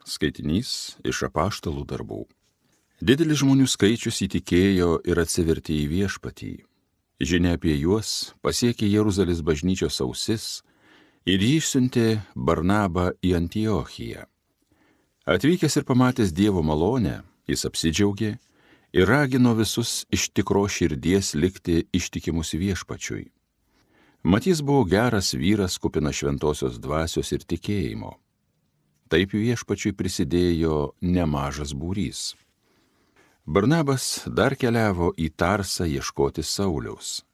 Skaitinys iš Apaštalų darbų. Didelis žmonių skaičius įtikėjo ir atsivertė į Viešpatį. Žinia apie juos pasiekė Jeruzalės bažnyčios ausis ir jį išsiuntė Barnabą į Antiochiją. Atvykęs ir pamatęs Dievo malonę, jis apsidžiaugė ir ragino visus iš tikros širdies likti ištikimus Viešpačiui. Mat jis buvo geras vyras, kupinas šventosios dvasios ir tikėjimo. Taip Viešpačiui prisidėjo nemažas būrys. Barnabas dar keliavo į Tarsą ieškoti Sauliaus.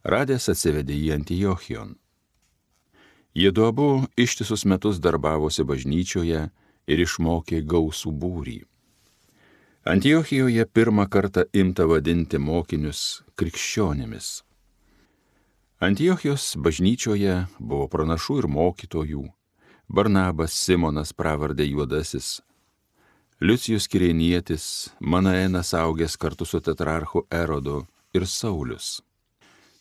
Radęs atsivedė į Antiochijon. Jiedu abu ištisus metus darbavosi bažnyčioje ir išmokė gausų būrį. Antiochijoje pirmą kartą imta vadinti mokinius krikščionimis. Antiochijos bažnyčioje buvo pranašų ir mokytojų. Barnabas, Simonas pravarde Juodasis, Liucijus Kirėnietis, Manaenas augęs kartu su tetrarchu Erodu ir Saulius.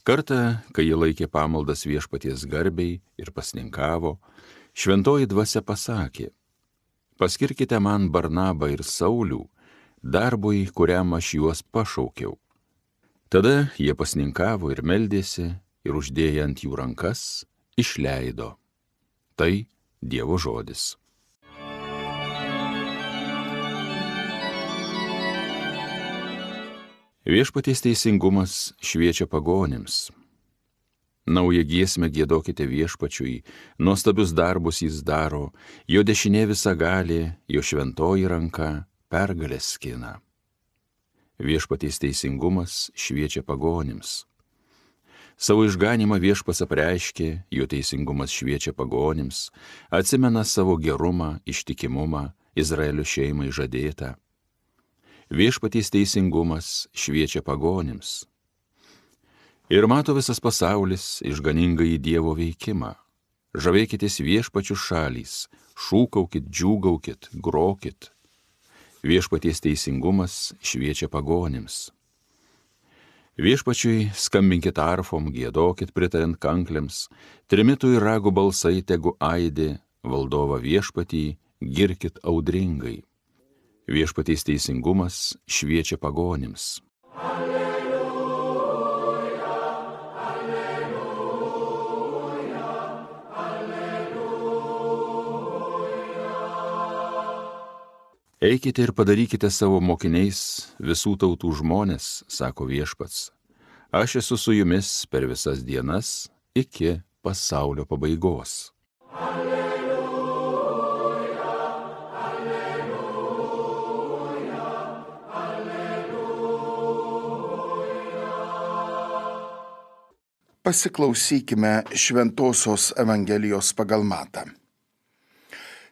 Kartą, kai jie laikė pamaldas Viešpaties garbei ir pasninkavo, šventoji dvasia pasakė: paskirkite man Barnabą ir Saulių darbui, kuriam aš juos pašaukiau. Tada jie pasninkavo ir meldėsi ir uždėję ant jų rankas išleido. Tai Dievo žodis. Viešpaties teisingumas šviečia pagonims. Naują giesmę giedokite Viešpačiui, nuostabius darbus jis daro, jo dešinė visagalė, jo šventoji ranka pergalės skina. Viešpaties teisingumas šviečia pagonims. Savo išganymą Viešpats apreiškė, jo teisingumas šviečia pagonims, atsimena savo gerumą, ištikimumą, Izraelio šeimai žadėtą. Viešpaties teisingumas šviečia pagonims. Ir mato visas pasaulis išganingąjį Dievo veikimą. Žavėkitės Viešpačių šalys, šūkaukit, džiūgaukit, grokit. Viešpaties teisingumas šviečia pagonims. Viešpačiui skambinkit arfom, giedokit pritariant kanklėms, trimitų ir ragų balsai tegu aidi, valdovą Viešpatį girkit audringai. Viešpaties teisingumas šviečia pagonims. Alleluja, alleluja, alleluja. Eikite ir padarykite savo mokiniais visų tautų žmones, sako Viešpats. Aš esu su jumis per visas dienas iki pasaulio pabaigos. Alleluja, alleluja, alleluja. Pasiklausykime Šventosios Evangelijos pagal Matą.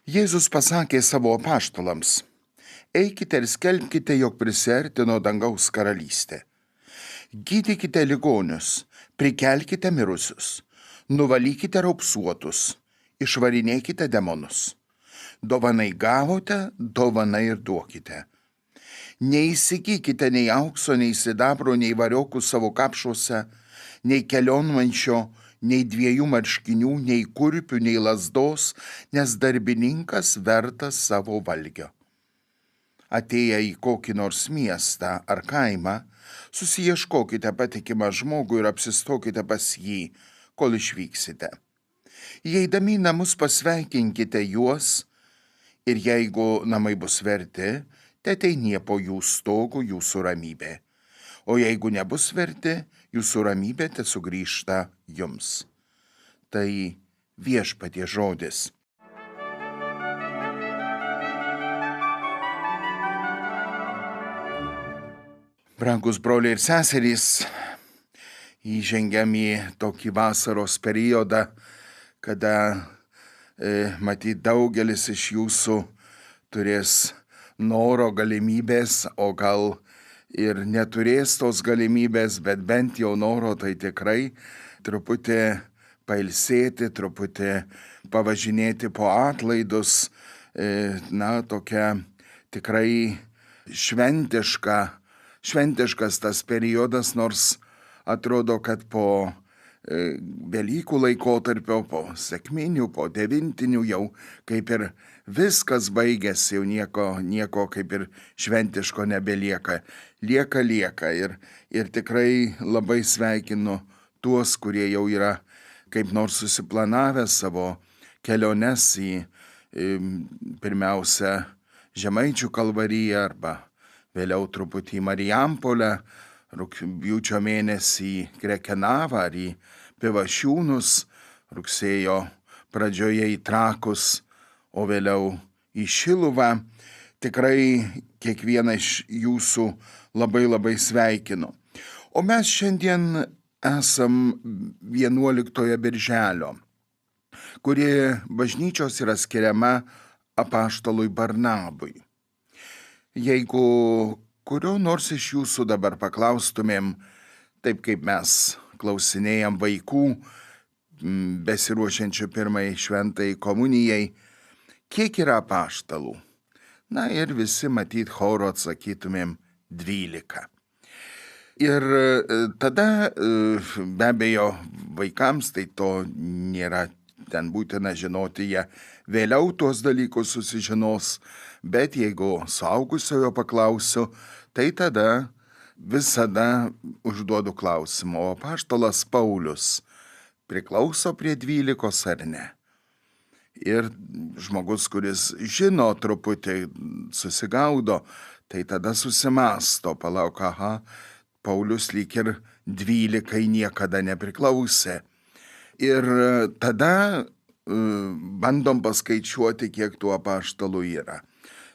Jėzus pasakė savo apaštalams: eikite ir skelbkite, jog prisiartino dangaus karalystė. Gydykite ligonius, prikelkite mirusius, nuvalykite raupsuotus, išvarinėkite demonus. Dovanai gavote, dovanai ir duokite. Neįsigykite nei aukso, nei sidabro, nei variokų savo kapšuose, nei kelionmaišio, nei 2 marškinių, nei kurpių, nei lazdos, nes darbininkas vertas savo valgio. Atėję į kokį nors miestą ar kaimą, susiieškokite patikimą žmogų ir apsistokite pas jį, kol išvyksite. Įeidami į namus pasveikinkite juos ir jeigu namai bus verti, teteinie po jų stogų jūsų ramybė. O jeigu nebus verti, jūsų ramybė tesugrįžta jums. Tai Viešpaties žodis. Brangus broliai ir seserys, įžengiam į tokį vasaros periodą, kada matyt daugelis iš jūsų turės noro, galimybės, o gal ir neturės tos galimybės, bet bent jau noro tai tikrai truputį pailsėti, truputį pavažinėti po atlaidus, tokia tikrai šventiškas tas periodas, nors atrodo, kad po Velykų laikotarpio, po sekminių, po devintinių jau kaip ir viskas baigėsi, jau nieko kaip ir šventiško nebelieka. Lieka. Ir tikrai labai sveikinu tuos, kurie jau yra kaip nors susiplanavę savo keliones į pirmiausia Žemaičių Kalvariją arba vėliau truputį į Marijampolę, rugpjūčio mėnesį į Krekenavą ar į Pivašiūnus, rugsėjo pradžioje į Trakus, o vėliau į Šiluvą. Tikrai kiekvieną iš jūsų labai sveikinu. O mes šiandien esam 11 birželio, kuri bažnyčios yra skiriama apaštalui Barnabui. Jeigu kurio nors iš jūsų dabar paklaustumėm, taip kaip mes klausinėjam vaikų, besiruošiančių pirmai šventai komunijai, kiek yra apaštalų? Na ir visi matyt choro atsakytumėm 12. Ir tada be abejo vaikams tai to nėra ten būtina žinoti, jie vėliau tuos dalykus susižinos, bet jeigu suaugusiojo paklausiu, tai tada visada užduodu klausimą, o apaštalas Paulius priklauso prie 12 ar ne? Ir žmogus, kuris žino truputį, susigaudo, tai tada susimąsto, palauk, Paulius lyg ir 12 niekada nepriklausė. Ir tada bandom paskaičiuoti, kiek tų apaštalų yra.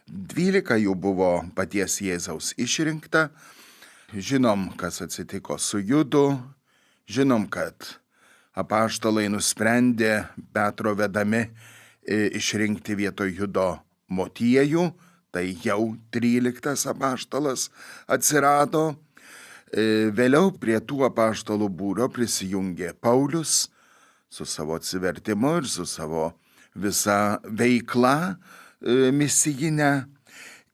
12 jų buvo paties Jėzaus išrinkta. Žinom, kas atsitiko su Judu. Žinom, kad apaštalai nusprendė Petro vedami išrinkti vietoj Judo Motiejų. Tai jau 13 apaštalas atsirado. Vėliau prie tų apaštalų būrio prisijungė Paulius su savo atsivertimu ir su savo visa veikla misijinę.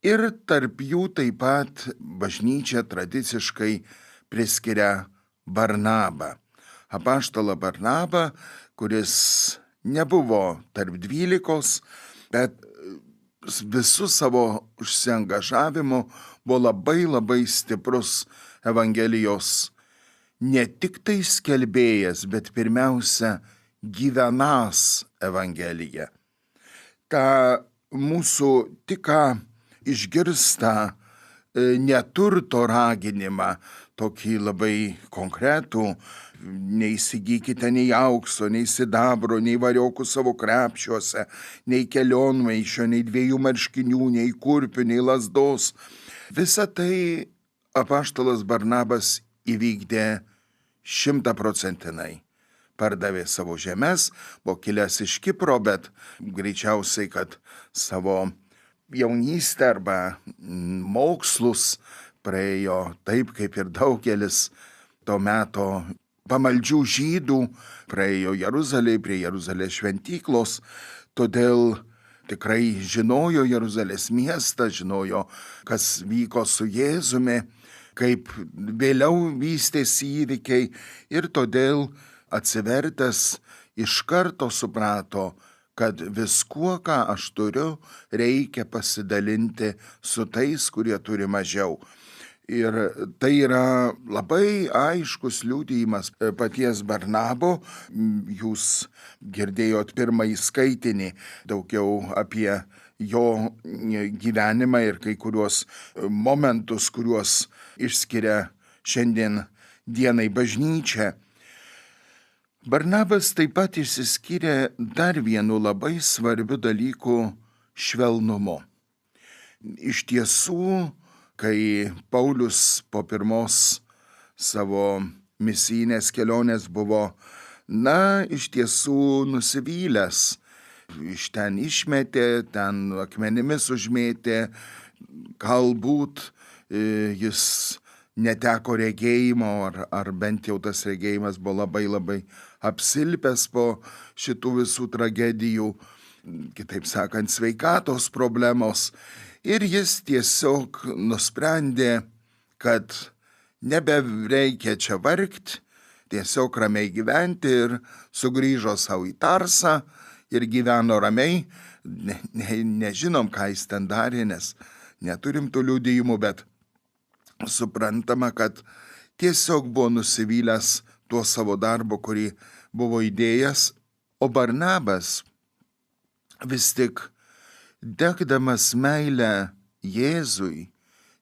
Ir tarp jų taip pat bažnyčia tradiciškai priskiria Barnabą. Apaštalą Barnabą, kuris nebuvo tarp 12, bet visų savo užsiangažavimu buvo labai stiprus Evangelijos ne tik tai skelbėjas, bet pirmiausia gyvenąs Evangeliją. Ta mūsų tik ką išgirsta neturto raginimą, tokį labai konkretų, neįsigykite nei aukso, nei sidabro, nei variokų savo krepšiuose, nei kelionmaišio, nei 2 marškinių, nei kurpių, nei lazdos. Visa tai apaštalas Barnabas įvykdė 100%. Pardavė savo žemes, buvo kilęs iš Kipro, bet greičiausiai, kad savo jaunystę arba mokslus praėjo taip, kaip ir daugelis to meto pamaldžių žydų, praėjo Jeruzalėje, prie Jeruzalės šventyklos, todėl tikrai žinojo Jeruzalės miestą, žinojo, kas vyko su Jėzumi, kaip vėliau vystėsi įvykiai, ir todėl atsivertęs iš karto suprato, kad viskuo, ką aš turiu, reikia pasidalinti su tais, kurie turi mažiau. Ir tai yra labai aiškus liudijimas paties Barnabo. Jūs girdėjot pirmąjį skaitinį, daugiau apie jo gyvenimą ir kai kuriuos momentus, kuriuos išskiria šiandien dienai bažnyčia. Barnabas taip pat išsiskyrė dar vienu labai svarbiu dalyku – švelnumu. Iš tiesų, kai Paulius po pirmos savo misijinės kelionės buvo, iš tiesų nusivylęs, iš ten išmetė, ten akmenimis užmėtė, galbūt jis neteko regėjimo, ar bent jau tas regėjimas buvo labai apsilpęs po šitų visų tragedijų, kitaip sakant, sveikatos problemos. Ir jis tiesiog nusprendė, kad nebereikia čia vargti, tiesiog ramiai gyventi ir sugrįžo savo į Tarsą ir gyveno ramiai. Nežinom, ką jis ten darė, nes neturim tų liudijimų, bet suprantama, kad tiesiog buvo nusivylęs tuo savo darbu, kurį buvo įdėjęs, o Barnabas vis tik degdamas meilę Jėzui,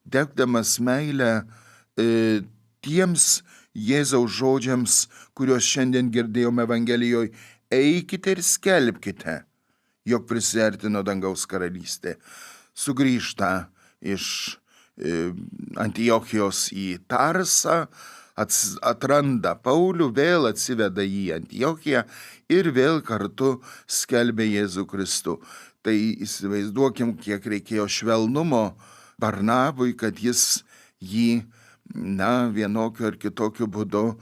degdamas meilę tiems Jėzaus žodžiams, kuriuos šiandien girdėjome Evangelijoje, eikite ir skelbkite, jog prisiartino dangaus karalystė, sugrįžta iš Antiochijos į Tarsą, atranda Paulių, vėl atsiveda jį į Antiochiją ir vėl kartu skelbia Jėzų Kristų. Tai įsivaizduokim, kiek reikėjo švelnumo Barnabui, kad jis jį, vienokiu ar kitokiu būdu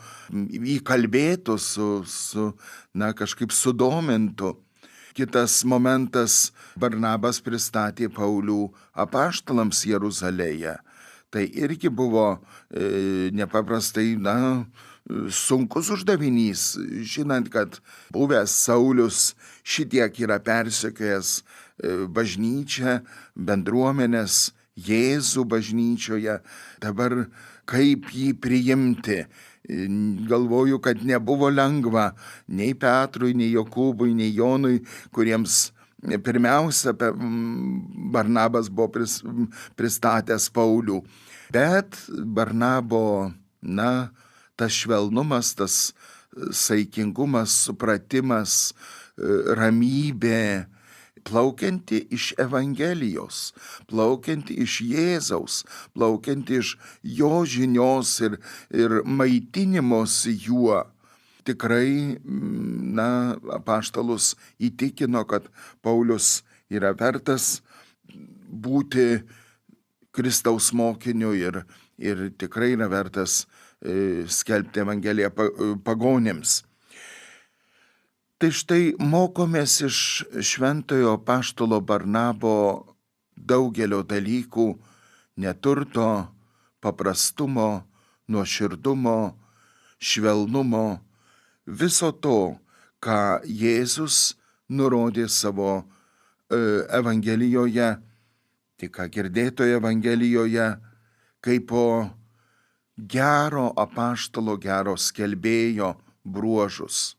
įkalbėtų, kažkaip sudomintų. Kitas momentas, Barnabas pristatė Paulių apaštalams Jeruzalėje. Tai irgi buvo nepaprastai, sunkus uždavinys, žinant, kad buvęs Saulius šitiek yra persekiojęs bažnyčią, bendruomenės, Jėzų bažnyčioje. Dabar kaip jį priimti? Galvoju, kad nebuvo lengva nei Petrui, nei Jokūbui, nei Jonui, kuriems pirmiausia Barnabas buvo pristatęs Paulių. Bet Barnabo, tas švelnumas, tas saikingumas, supratimas, ramybė, plaukianti iš Evangelijos, plaukianti iš Jėzaus, plaukianti iš jo žinios ir maitinimosi juo. Tikrai, apaštalus įtikino, kad Paulius yra vertas būti Kristaus mokiniu ir tikrai yra vertas skelbti Evangeliją pagonims. Tai štai mokomės iš šventojo apaštalo Barnabo daugelio dalykų: neturto, paprastumo, nuoširdumo, švelnumo, viso to, ką Jėzus nurodė savo Evangelijoje, tik ką girdėtoje Evangelijoje, kaip po gero apaštalo, gero skelbėjo bruožus.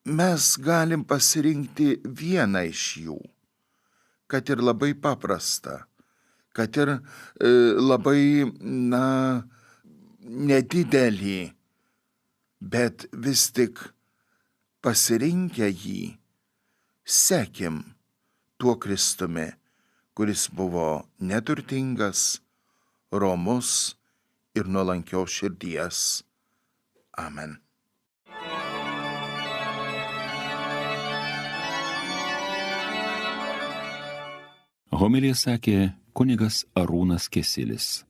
Mes galim pasirinkti vieną iš jų, kad ir labai paprastą, kad ir labai, nedidelį, bet vis tik pasirinkę jį, sekim tuo Kristumi, kuris buvo neturtingas, romus ir nuolankios širdies. Amen. Homiliją sakė kunigas Arūnas Kesilis.